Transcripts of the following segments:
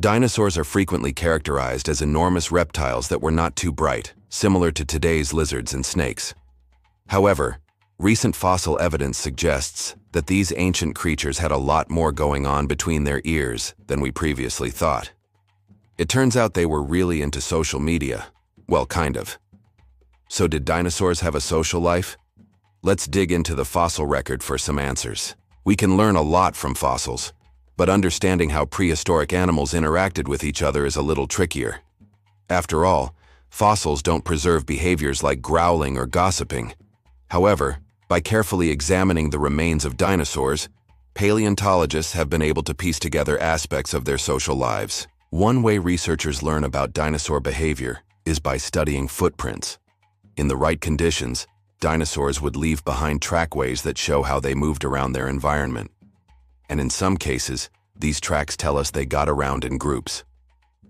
Dinosaurs are frequently characterized as enormous reptiles that were not too bright, similar to today's lizards and snakes. However, recent fossil evidence suggests that these ancient creatures had a lot more going on between their ears than we previously thought. It turns out they were really into social media. Well, kind of. So did dinosaurs have a social life? Let's dig into the fossil record for some answers. We can learn a lot from fossils, but understanding how prehistoric animals interacted with each other is a little trickier. After all, fossils don't preserve behaviors like growling or gossiping. However, by carefully examining the remains of dinosaurs, paleontologists have been able to piece together aspects of their social lives. One way researchers learn about dinosaur behavior is by studying footprints. In the right conditions, dinosaurs would leave behind trackways that show how they moved around their environment. And in some cases, these tracks tell us they got around in groups.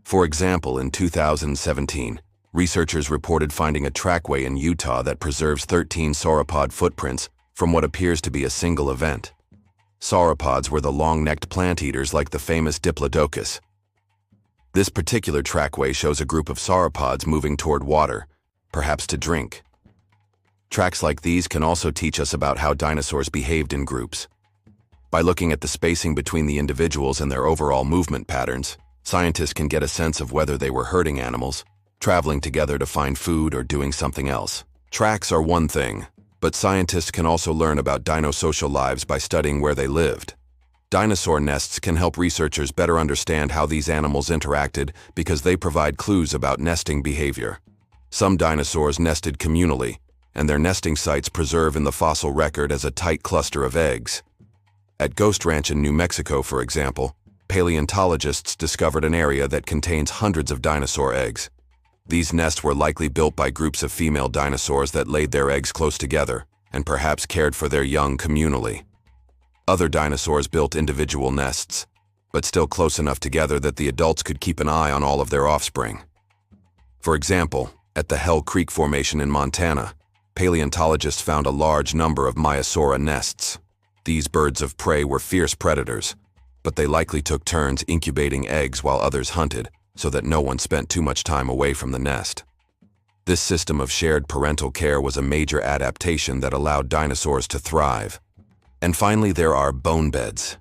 For example, in 2017, researchers reported finding a trackway in Utah that preserves 13 sauropod footprints from what appears to be a single event. Sauropods were the long-necked plant eaters like the famous Diplodocus. This particular trackway shows a group of sauropods moving toward water, perhaps to drink. Tracks like these can also teach us about how dinosaurs behaved in groups. By looking at the spacing between the individuals and their overall movement patterns, scientists can get a sense of whether they were herding animals, traveling together to find food, or doing something else. Tracks are one thing, but scientists can also learn about dino-social lives by studying where they lived. Dinosaur nests can help researchers better understand how these animals interacted because they provide clues about nesting behavior. Some dinosaurs nested communally, and their nesting sites preserve in the fossil record as a tight cluster of eggs. At Ghost Ranch in New Mexico, for example, paleontologists discovered an area that contains hundreds of dinosaur eggs. These nests were likely built by groups of female dinosaurs that laid their eggs close together and perhaps cared for their young communally. Other dinosaurs built individual nests, but still close enough together that the adults could keep an eye on all of their offspring. For example, at the Hell Creek Formation in Montana, paleontologists found a large number of Maiasaura nests. These birds of prey were fierce predators, but they likely took turns incubating eggs while others hunted, so that no one spent too much time away from the nest. This system of shared parental care was a major adaptation that allowed dinosaurs to thrive. And finally, there are bone beds.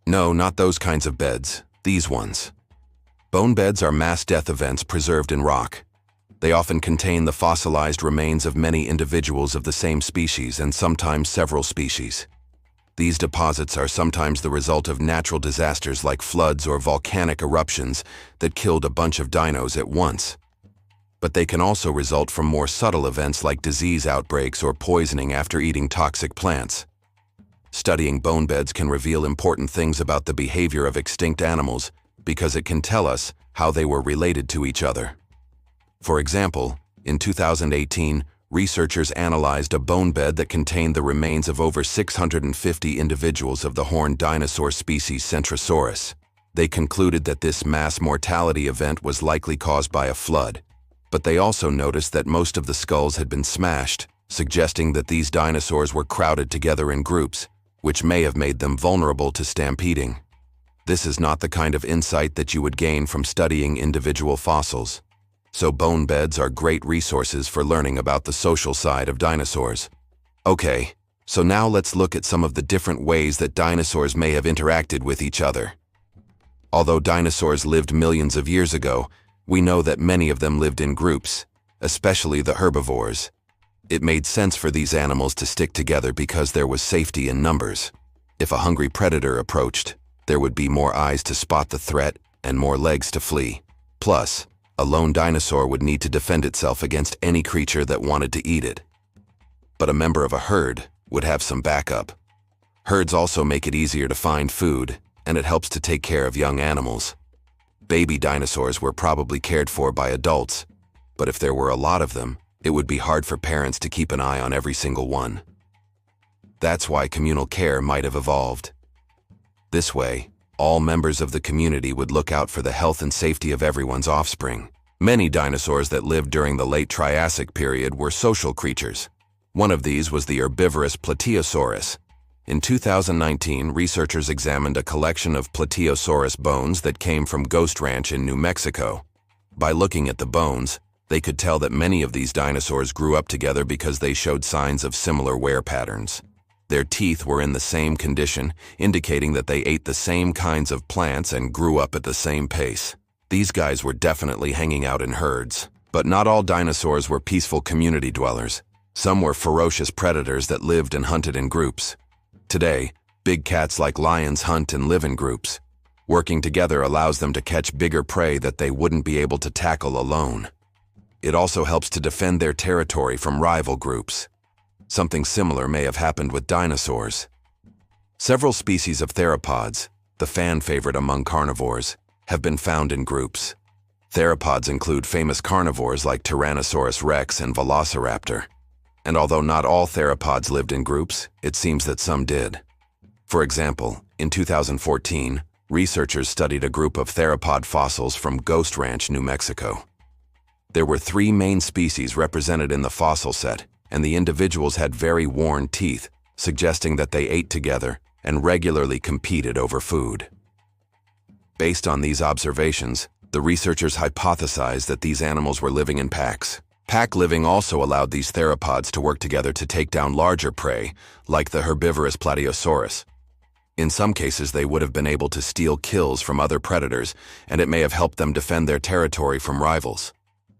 No, not those kinds of beds, these ones. Bone beds are mass death events preserved in rock. They often contain the fossilized remains of many individuals of the same species and sometimes several species. These deposits are sometimes the result of natural disasters like floods or volcanic eruptions that killed a bunch of dinos at once. But they can also result from more subtle events like disease outbreaks or poisoning after eating toxic plants. Studying bone beds can reveal important things about the behavior of extinct animals because it can tell us how they were related to each other. For example, in 2018, researchers analyzed a bone bed that contained the remains of over 650 individuals of the horned dinosaur species Centrosaurus. They concluded that this mass mortality event was likely caused by a flood, but they also noticed that most of the skulls had been smashed, suggesting that these dinosaurs were crowded together in groups, which may have made them vulnerable to stampeding. This is not the kind of insight that you would gain from studying individual fossils. So bone beds are great resources for learning about the social side of dinosaurs. Okay, so now let's look at some of the different ways that dinosaurs may have interacted with each other. Although dinosaurs lived millions of years ago, we know that many of them lived in groups, especially the herbivores. It made sense for these animals to stick together because there was safety in numbers. If a hungry predator approached, there would be more eyes to spot the threat and more legs to flee. Plus, a lone dinosaur would need to defend itself against any creature that wanted to eat it. But a member of a herd would have some backup. Herds also make it easier to find food, and it helps to take care of young animals. Baby dinosaurs were probably cared for by adults, but if there were a lot of them, it would be hard for parents to keep an eye on every single one. That's why communal care might have evolved. This way, all members of the community would look out for the health and safety of everyone's offspring. Many dinosaurs that lived during the late Triassic period were social creatures. One of these was the herbivorous Plateosaurus. In 2019, researchers examined a collection of Plateosaurus bones that came from Ghost Ranch in New Mexico. By looking at the bones, they could tell that many of these dinosaurs grew up together because they showed signs of similar wear patterns. Their teeth were in the same condition, indicating that they ate the same kinds of plants and grew up at the same pace. These guys were definitely hanging out in herds. But not all dinosaurs were peaceful community dwellers. Some were ferocious predators that lived and hunted in groups. Today, big cats like lions hunt and live in groups. Working together allows them to catch bigger prey that they wouldn't be able to tackle alone. It also helps to defend their territory from rival groups. Something similar may have happened with dinosaurs. Several species of theropods, the fan favorite among carnivores, have been found in groups. Theropods include famous carnivores like Tyrannosaurus rex and Velociraptor. And although not all theropods lived in groups, it seems that some did. For example, in 2014, researchers studied a group of theropod fossils from Ghost Ranch, New Mexico. There were 3 main species represented in the fossil set, and the individuals had very worn teeth, suggesting that they ate together and regularly competed over food. Based on these observations, the researchers hypothesized that these animals were living in packs. Pack living also allowed these theropods to work together to take down larger prey, like the herbivorous Plateosaurus. In some cases, they would have been able to steal kills from other predators, and it may have helped them defend their territory from rivals.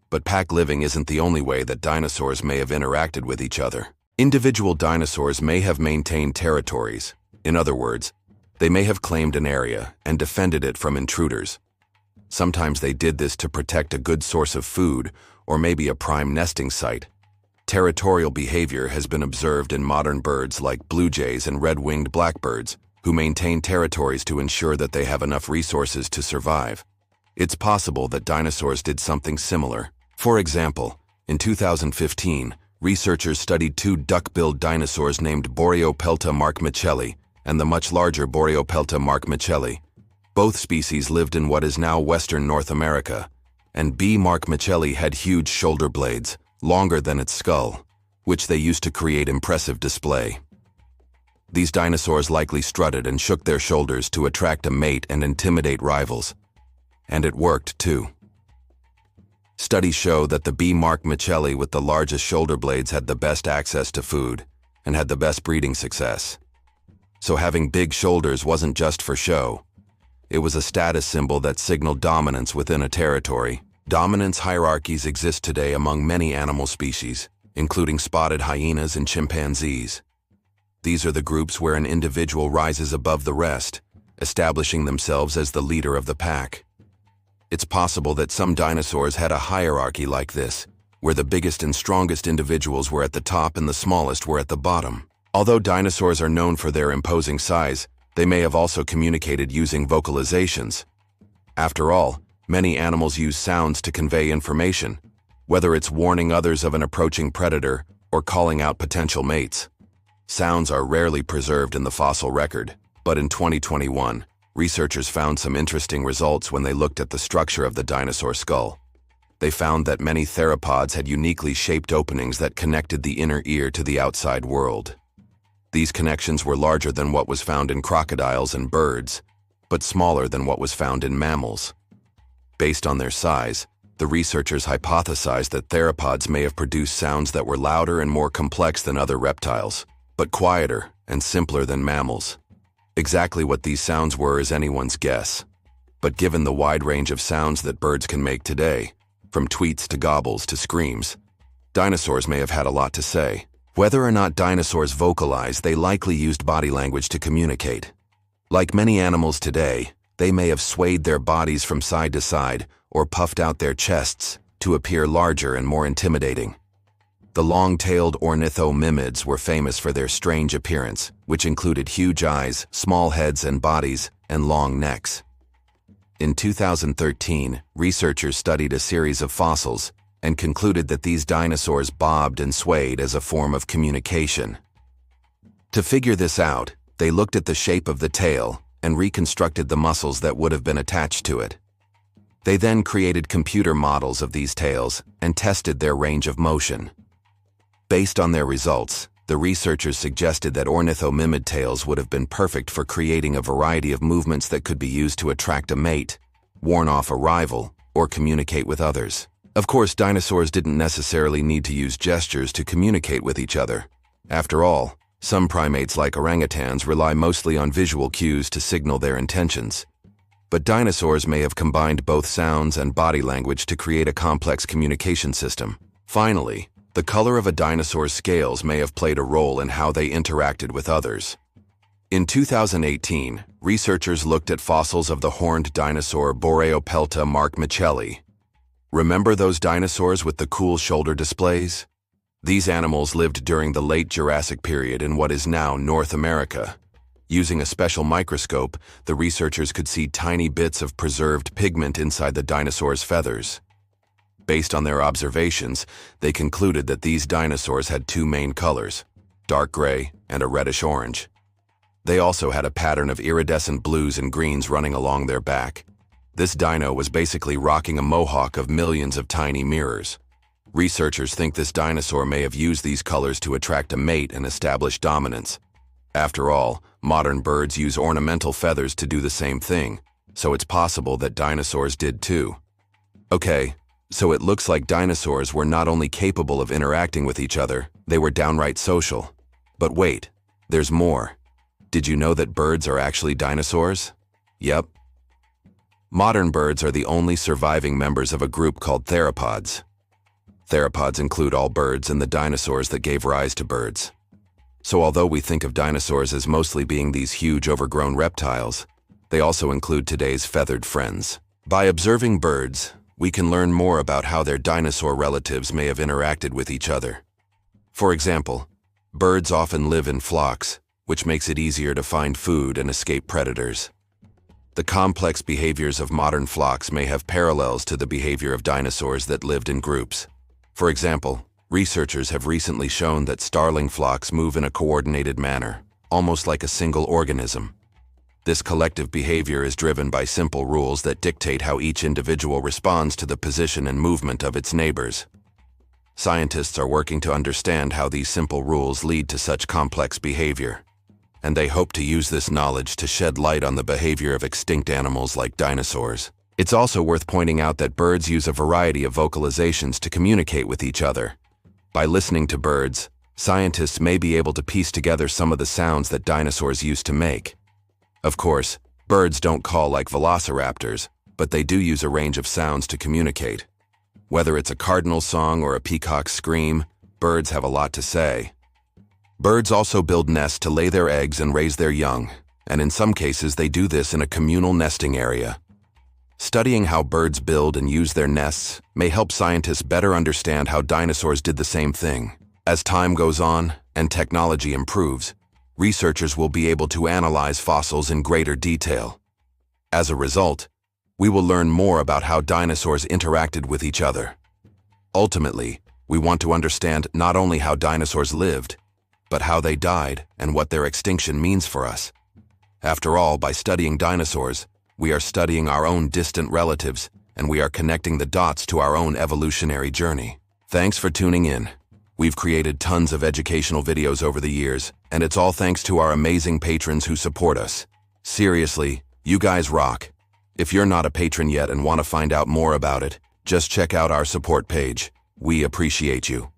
But pack living isn't the only way that dinosaurs may have interacted with each other. Individual dinosaurs may have maintained territories. In other words, they may have claimed an area and defended it from intruders. Sometimes they did this to protect a good source of food or maybe a prime nesting site. Territorial behavior has been observed in modern birds like blue jays and red-winged blackbirds, who maintain territories to ensure that they have enough resources to survive. It's possible that dinosaurs did something similar. For example, in 2015, researchers studied 2 duck-billed dinosaurs named Boreopelta markmicheli and the much larger Boreopelta markmicheli. Both species lived in what is now western North America, and B. markmicheli had huge shoulder blades, longer than its skull, which they used to create impressive display. These dinosaurs likely strutted and shook their shoulders to attract a mate and intimidate rivals. And it worked, too. Studies show that the B. markmicheli with the largest shoulder blades had the best access to food and had the best breeding success. So having big shoulders wasn't just for show. It was a status symbol that signaled dominance within a territory. Dominance hierarchies exist today among many animal species, including spotted hyenas and chimpanzees. These are the groups where an individual rises above the rest, establishing themselves as the leader of the pack. It's possible that some dinosaurs had a hierarchy like this, where the biggest and strongest individuals were at the top and the smallest were at the bottom. Although dinosaurs are known for their imposing size, they may have also communicated using vocalizations. After all, many animals use sounds to convey information, whether it's warning others of an approaching predator or calling out potential mates. Sounds are rarely preserved in the fossil record, but in 2021, researchers found some interesting results when they looked at the structure of the dinosaur skull. They found that many theropods had uniquely shaped openings that connected the inner ear to the outside world. These connections were larger than what was found in crocodiles and birds, but smaller than what was found in mammals. Based on their size, the researchers hypothesized that theropods may have produced sounds that were louder and more complex than other reptiles, but quieter and simpler than mammals. Exactly what these sounds were is anyone's guess. But given the wide range of sounds that birds can make today, from tweets to gobbles to screams, dinosaurs may have had a lot to say. Whether or not dinosaurs vocalized, they likely used body language to communicate. Like many animals today, they may have swayed their bodies from side to side or puffed out their chests to appear larger and more intimidating. The long-tailed ornithomimids were famous for their strange appearance, which included huge eyes, small heads and bodies, and long necks. In 2013, researchers studied a series of fossils and concluded that these dinosaurs bobbed and swayed as a form of communication. To figure this out, they looked at the shape of the tail and reconstructed the muscles that would have been attached to it. They then created computer models of these tails and tested their range of motion. Based on their results, The researchers suggested that ornithomimid tails would have been perfect for creating a variety of movements that could be used to attract a mate, warn off a rival, or communicate with others. Of course, dinosaurs didn't necessarily need to use gestures to communicate with each other. After all, some primates like orangutans rely mostly on visual cues to signal their intentions. But dinosaurs may have combined both sounds and body language to create a complex communication system. Finally, the color of a dinosaur's scales may have played a role in how they interacted with others. In 2018, researchers looked at fossils of the horned dinosaur Boreopelta markmicheli. Remember those dinosaurs with the cool shoulder displays? These animals lived during the late Jurassic period in what is now North America. Using a special microscope, the researchers could see tiny bits of preserved pigment inside the dinosaur's feathers. Based on their observations, they concluded that these dinosaurs had two main colors, dark gray and a reddish orange. They also had a pattern of iridescent blues and greens running along their back. This dino was basically rocking a mohawk of millions of tiny mirrors. Researchers think this dinosaur may have used these colors to attract a mate and establish dominance. After all, modern birds use ornamental feathers to do the same thing, so it's possible that dinosaurs did too. Okay, so it looks like dinosaurs were not only capable of interacting with each other, they were downright social. But wait, there's more. Did you know that birds are actually dinosaurs? Yep. Modern birds are the only surviving members of a group called theropods. Theropods include all birds and the dinosaurs that gave rise to birds. So although we think of dinosaurs as mostly being these huge overgrown reptiles, they also include today's feathered friends. By observing birds, we can learn more about how their dinosaur relatives may have interacted with each other. For example, birds often live in flocks, which makes it easier to find food and escape predators. The complex behaviors of modern flocks may have parallels to the behavior of dinosaurs that lived in groups. For example, researchers have recently shown that starling flocks move in a coordinated manner, almost like a single organism. This collective behavior is driven by simple rules that dictate how each individual responds to the position and movement of its neighbors. Scientists are working to understand how these simple rules lead to such complex behavior, and they hope to use this knowledge to shed light on the behavior of extinct animals like dinosaurs. It's also worth pointing out that birds use a variety of vocalizations to communicate with each other. By listening to birds, scientists may be able to piece together some of the sounds that dinosaurs used to make. Of course, birds don't call like velociraptors, but they do use a range of sounds to communicate. Whether it's a cardinal song or a peacock's scream, birds have a lot to say. Birds also build nests to lay their eggs and raise their young, and in some cases they do this in a communal nesting area. Studying how birds build and use their nests may help scientists better understand how dinosaurs did the same thing. As time goes on and technology improves, researchers will be able to analyze fossils in greater detail. As a result, we will learn more about how dinosaurs interacted with each other. Ultimately, we want to understand not only how dinosaurs lived, but how they died and what their extinction means for us. After all, by studying dinosaurs, we are studying our own distant relatives, and we are connecting the dots to our own evolutionary journey. Thanks for tuning in. We've created tons of educational videos over the years, and it's all thanks to our amazing patrons who support us. Seriously, you guys rock. If you're not a patron yet and want to find out more about it, just check out our support page. We appreciate you.